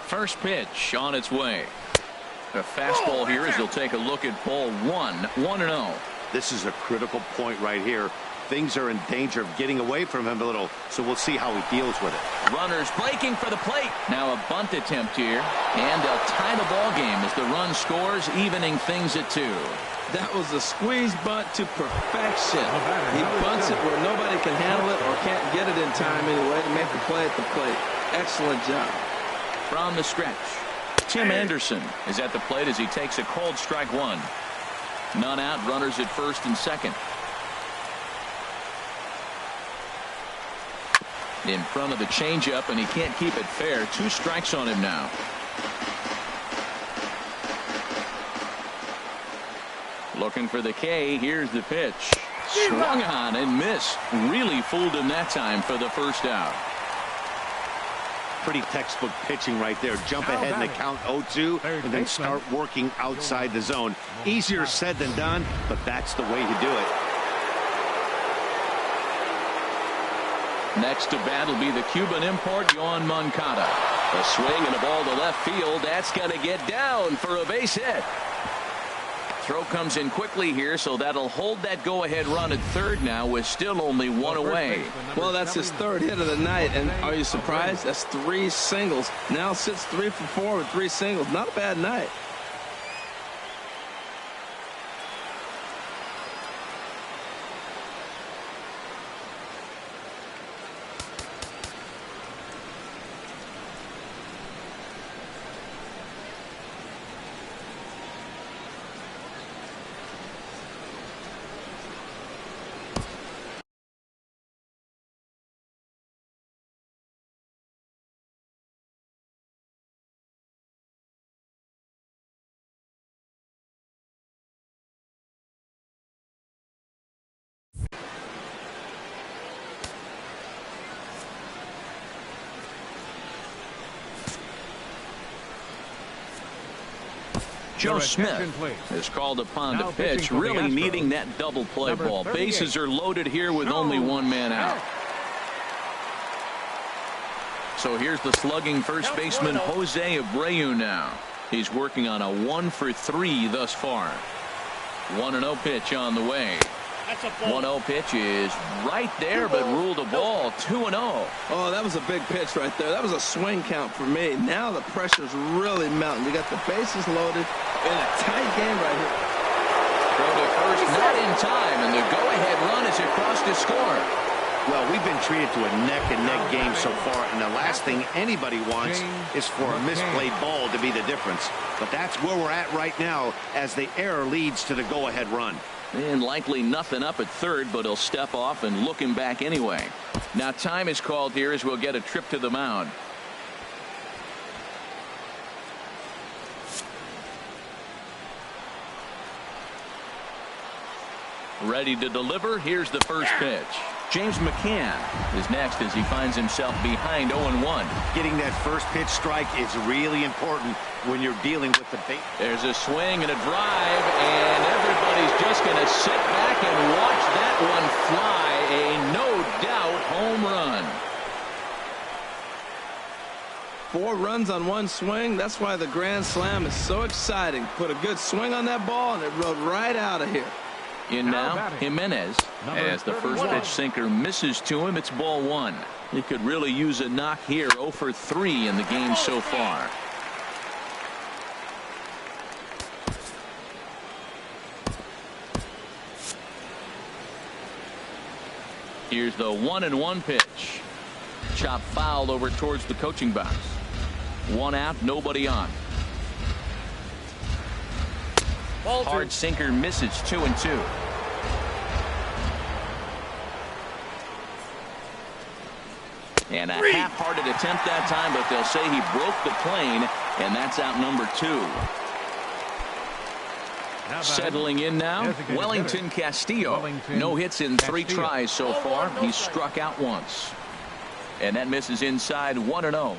First pitch on its way. A fastball here as he'll take a look at ball 1. 1-0. This is a critical point right here. Things are in danger of getting away from him a little, so we'll see how he deals with it. Runners breaking for the plate. Now a bunt attempt here, and they'll tie the ball game as the run scores, evening things at 2. That was a squeeze bunt to perfection. He bunts it where nobody can handle it or can't get it in time anyway to make the play at the plate. Excellent job. From the stretch, Tim Anderson is at the plate as he takes a cold strike 1. None out, runners at first and second. In front of the changeup, and he can't keep it fair. 2 strikes on him now. Looking for the K. Here's the pitch. Swung on and missed. Really fooled him that time for the first out. Pretty textbook pitching right there. Jump ahead in the count 0-2 and then start working outside the zone. Easier said than done, but that's the way to do it. Next to bat will be the Cuban import, Yohan Moncada. A swing and a ball to left field. That's going to get down for a base hit. Throw comes in quickly here, so that'll hold that go-ahead run at third now with still only one away. Well, that's his third hit of the night, and are you surprised? That's 3 singles. Now sits 3 for 4 with 3 singles. Not a bad night. Joe Smith is called upon to pitch, really needing that double play ball. Bases are loaded here with only one man out. So here's the slugging first baseman Jose Abreu now. He's working on a 1 for 3 thus far. 1-0 pitch on the way. 1-0 pitch is right there, but ruled a ball. 2-0. Oh, that was a big pitch right there. That was a swing count for me. Now the pressure's really mounting. You got the bases loaded in a tight game right here. Throw to first, not in time, and the go-ahead run is across to score. Well, we've been treated to a neck-and-neck game so far, and the last thing anybody wants is for a misplayed ball to be the difference. But that's where we're at right now as the error leads to the go-ahead run. And likely nothing up at third, but he'll step off and look him back anyway. Now time is called here as we'll get a trip to the mound. Ready to deliver. Here's the first pitch. James McCann is next as he finds himself behind 0-1. Getting that first pitch strike is really important when you're dealing with the bait. There's a swing and a drive, and everybody's just going to sit back and watch that one fly. A no-doubt home run. 4 runs on 1 swing. That's why the grand slam is so exciting. Put a good swing on that ball, and it rode right out of here. In now, Jimenez, as the first pitch sinker misses to him. It's ball 1. He could really use a knock here. 0 for 3 in the game so far. Here's the 1-1 pitch. Chop fouled over towards the coaching box. 1 out, nobody on. Hard sinker misses. 2-2. And a half-hearted attempt that time, but they'll say he broke the plane, and that's out number 2. Settling in now, Wellington Castillo. No hits in 3 tries so far. He's struck out once. And that misses inside. 1-0.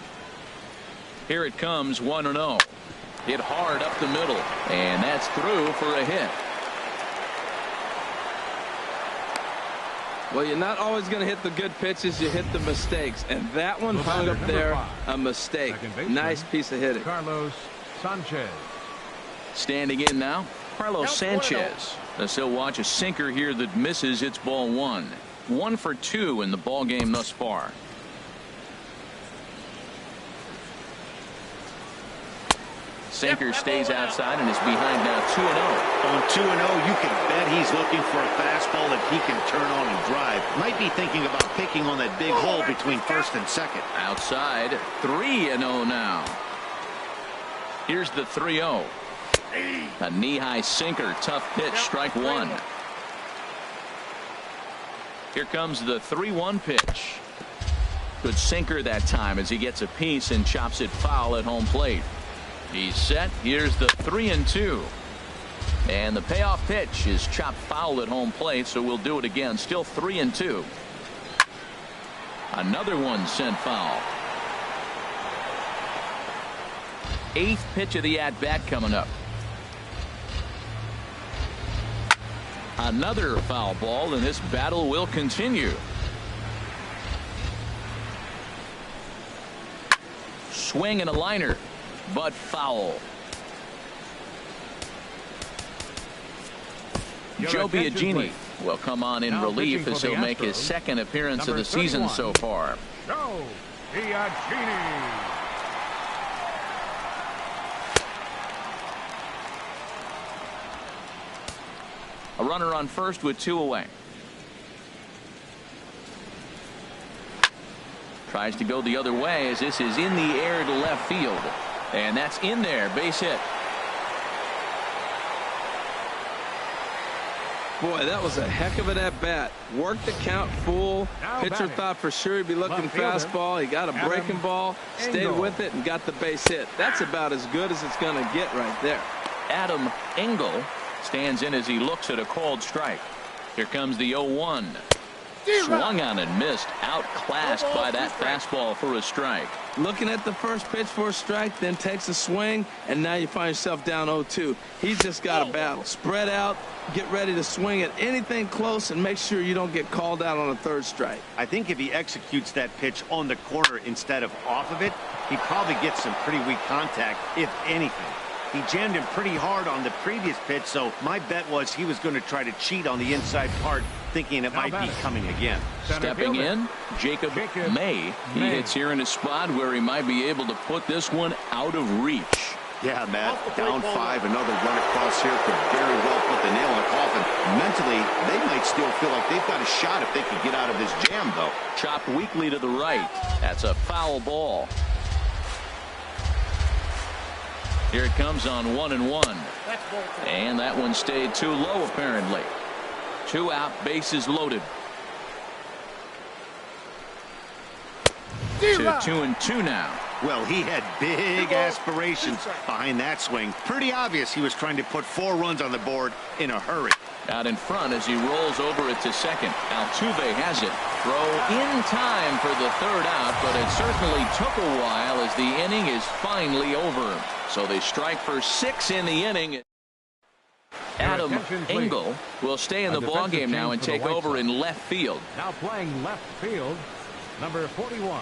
Here it comes. 1-0. Hit hard up the middle, and that's through for a hit. Well, you're not always going to hit the good pitches. You hit the mistakes, and that one hung up there, a mistake. Nice piece of hitting. Carlos Sanchez. Standing in now, Carlos Sanchez. As he'll watch a sinker here that misses. It's ball 1. 1 for 2 in the ball game thus far. Sinker stays outside and is behind now. 2-0. On 2-0, you can bet he's looking for a fastball that he can turn on and drive. Might be thinking about picking on that big hole between first and second. Outside. 3-0 now. Here's the 3-0. A knee-high sinker. Tough pitch. Strike 1. Here comes the 3-1 pitch. Good sinker that time as he gets a piece and chops it foul at home plate. He's set. Here's the 3-2. And the payoff pitch is chopped foul at home plate, so we'll do it again. Still 3-2. Another one sent foul. 8th pitch of the at-bat coming up. Another foul ball, and this battle will continue. swing and a liner, but foul. Joe Biagini will come on in relief as he'll make his second appearance of the season so far. Joe Biagini. A runner on first with 2 away. Tries to go the other way as this is in the air to left field. And that's in there. Base hit. Boy, that was a heck of an at-bat. Worked the count full. Pitcher thought for sure he'd be looking fastball. He got a breaking ball, stayed with it, and got the base hit. That's about as good as it's going to get right there. Adam Engel stands in as he looks at a called strike. Here comes the 0-1. Swung on and missed. Outclassed by that fastball for a strike. Looking at the first pitch for a strike, then takes a swing, and now you find yourself down 0-2. He's just got a battle. Spread out, get ready to swing at anything close, and make sure you don't get called out on a third strike. I think if he executes that pitch on the corner instead of off of it, he probably gets some pretty weak contact, if anything. He jammed him pretty hard on the previous pitch, so my bet was he was going to try to cheat on the inside part, thinking it might be coming again. Stepping in, Jacob May. He hits here in a spot where he might be able to put this one out of reach. Yeah, Matt, down 5, another run across here could very well put the nail in the coffin. Mentally, they might still feel like they've got a shot if they could get out of this jam, though. Chopped weakly to the right. That's a foul ball. Here it comes on 1-1. And that one stayed too low, apparently. 2 out, bases loaded. 2-2 now. Well, he had big aspirations behind that swing. Pretty obvious he was trying to put 4 runs on the board in a hurry. Out in front as he rolls over it to second. Altuve has it. Throw in time for the 3rd out, but it certainly took a while as the inning is finally over. So they strike for 6 in the inning. Adam Engel will stay in the ballgame now and take over in left field. Now playing left field, number 41,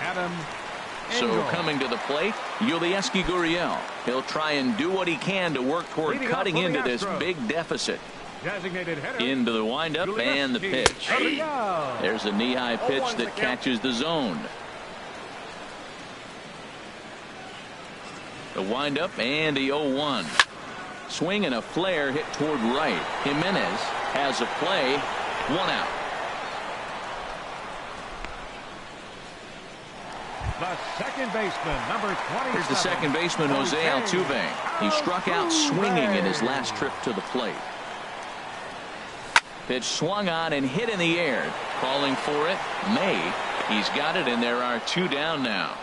Adam So coming to the plate, Yulieski Gurriel. He'll try and do what he can to work toward cutting into this big deficit. Into the windup and the pitch. There's a knee-high pitch that catches the zone. The windup and the 0-1. Swing and a flare hit toward right. Jimenez has a play. 1 out. The second baseman, number 27. Here's the second baseman, Jose Altuve. He struck out swinging in his last trip to the plate. Pitch swung on and hit in the air. Calling for it, May. He's got it, and there are 2 down now.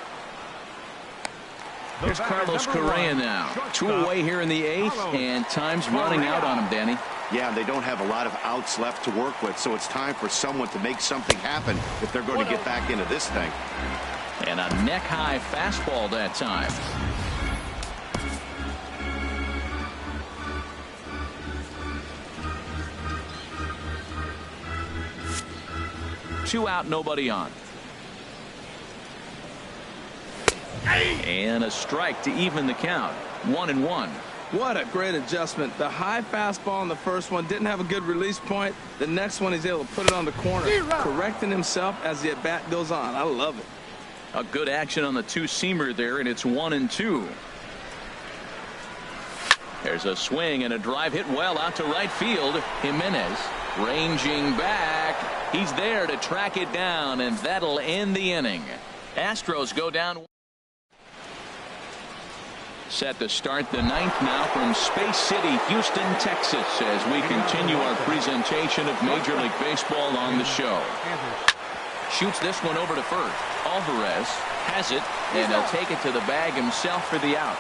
Here's Carlos Correa now. 2 away here in the 8th, and time's running out on him, Danny. Yeah, they don't have a lot of outs left to work with, so it's time for someone to make something happen if they're going to get back into this thing. And a neck-high fastball that time. Two out, nobody on. And a strike to even the count. 1-1. What a great adjustment. The high fastball in the first one didn't have a good release point. The next one he's able to put it on the corner, correcting himself as the at-bat goes on. I love it. A good action on the 2-seamer there, and it's 1-2. There's a swing and a drive hit well out to right field. Jimenez ranging back. He's there to track it down, and that'll end the inning. Astros go down. Set to start the 9th now from Space City, Houston, Texas, as we continue our presentation of Major League Baseball on the show. Shoots this one over to first. Alvarez has it, and he'll take it to the bag himself for the out.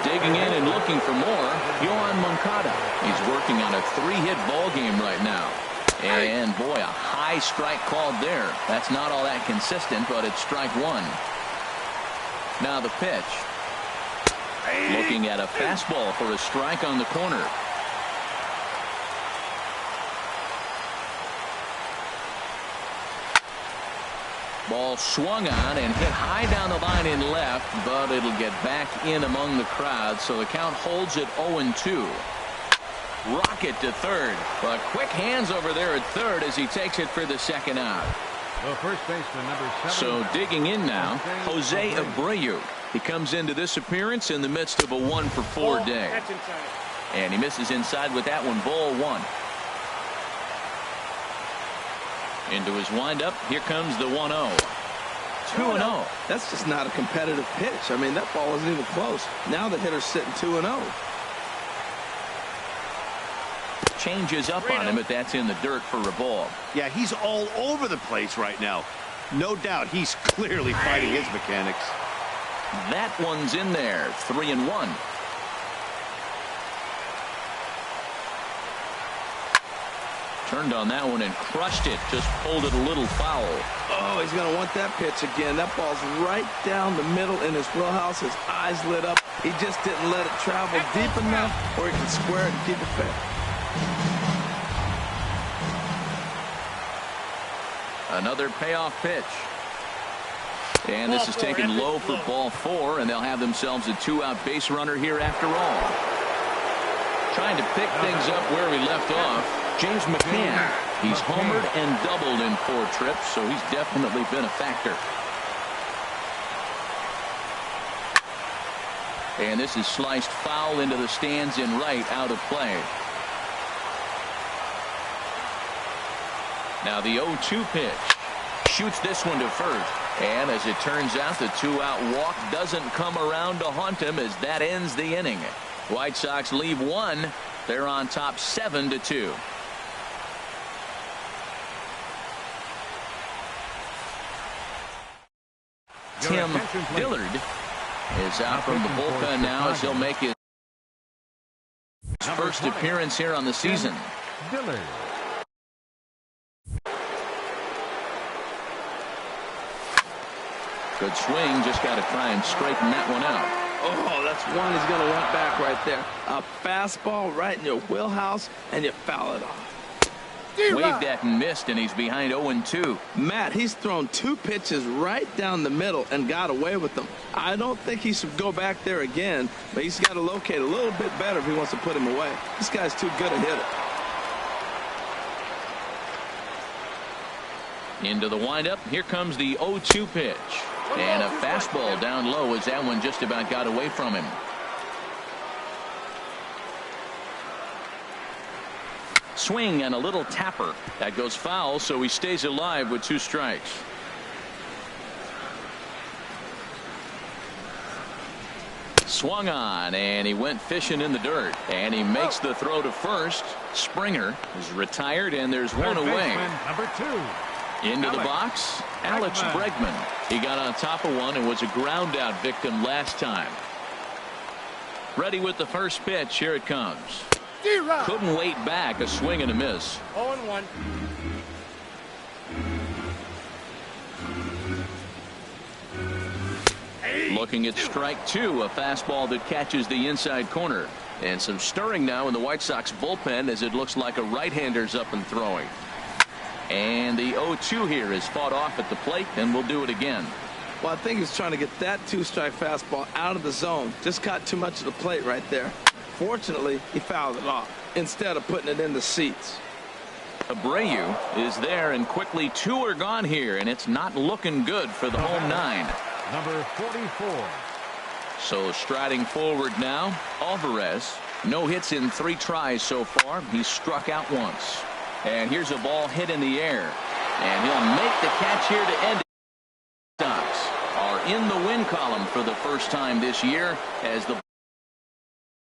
Digging in and looking for more, Yohan Moncada. He's working on a 3-hit ball game right now. And boy, a high strike called there. That's not all that consistent, but it's strike 1. Now the pitch. Looking at a fastball for a strike on the corner. Ball swung on and hit high down the line in left, but it'll get back in among the crowd, so the count holds at 0-2. Rocket to third, but quick hands over there at third as he takes it for the second out. The first baseman, number 7. So digging in now, Jose Abreu. He comes into this appearance in the midst of a 1-for-4 day. That's inside. And he misses inside with that one, ball 1. Into his windup, here comes the 1-0. 2-0. That's just not a competitive pitch. I mean, that ball wasn't even close. Now the hitter's sitting 2-0. Changes up on him, but that's in the dirt for a ball. Yeah, he's all over the place right now. No doubt he's clearly fighting his mechanics. That one's in there. 3-1. Turned on that one and crushed it. Just pulled it a little foul. Oh, he's going to want that pitch again. That ball's right down the middle in his wheelhouse. His eyes lit up. He just didn't let it travel deep enough where he can square it and keep it fair. Another payoff pitch. And this is taken low for ball 4, and they'll have themselves a 2-out base runner here after all. Trying to pick things up where we left off, James McCann. He's homered and doubled in 4 trips, so he's definitely been a factor. And this is sliced foul into the stands in right, out of play. Now the 0-2 pitch. Shoots this one to first. And as it turns out, the 2-out walk doesn't come around to haunt him as that ends the inning. White Sox leave 1. They're on top 7-2. Tim Dillard is out from the bullpen now as he'll make his first appearance here on the season. Dillard. Good swing, just got to try and straighten that one out. Oh, that's one he's going to want back right there. A fastball right in your wheelhouse, and you foul it off. Waved at and missed, and he's behind 0-2. Matt, he's thrown 2 pitches right down the middle and got away with them. I don't think he should go back there again, but he's got to locate a little bit better if he wants to put him away. This guy's too good a hitter. Into the windup, here comes the 0-2 pitch. And a fastball down low as that one just about got away from him. Swing and a little tapper. That goes foul, so he stays alive with 2 strikes. Swung on, and he went fishing in the dirt. And he makes the throw to first. Springer is retired, and there's one away. Number 2. Into the box, Alex Bregman. He got on top of one and was a ground out victim last time. Ready with the first pitch. Here it comes. Couldn't wait back. A swing and a miss. 0-1. Looking at strike 2, a fastball that catches the inside corner. And some stirring now in the White Sox bullpen as it looks like a right-hander's up and throwing. And the 0-2 here is fought off at the plate, and we'll do it again. Well, I think he's trying to get that 2-strike fastball out of the zone. Just caught too much of the plate right there. Fortunately, he fouled it off instead of putting it in the seats. Abreu is there, and quickly 2 are gone here, and it's not looking good for the home 9. Number 44. So striding forward now, Alvarez. No hits in 3 tries so far. He's struck out once. And here's a ball hit in the air. And he'll make the catch here to end it. Sox are in the win column for the first time this year as the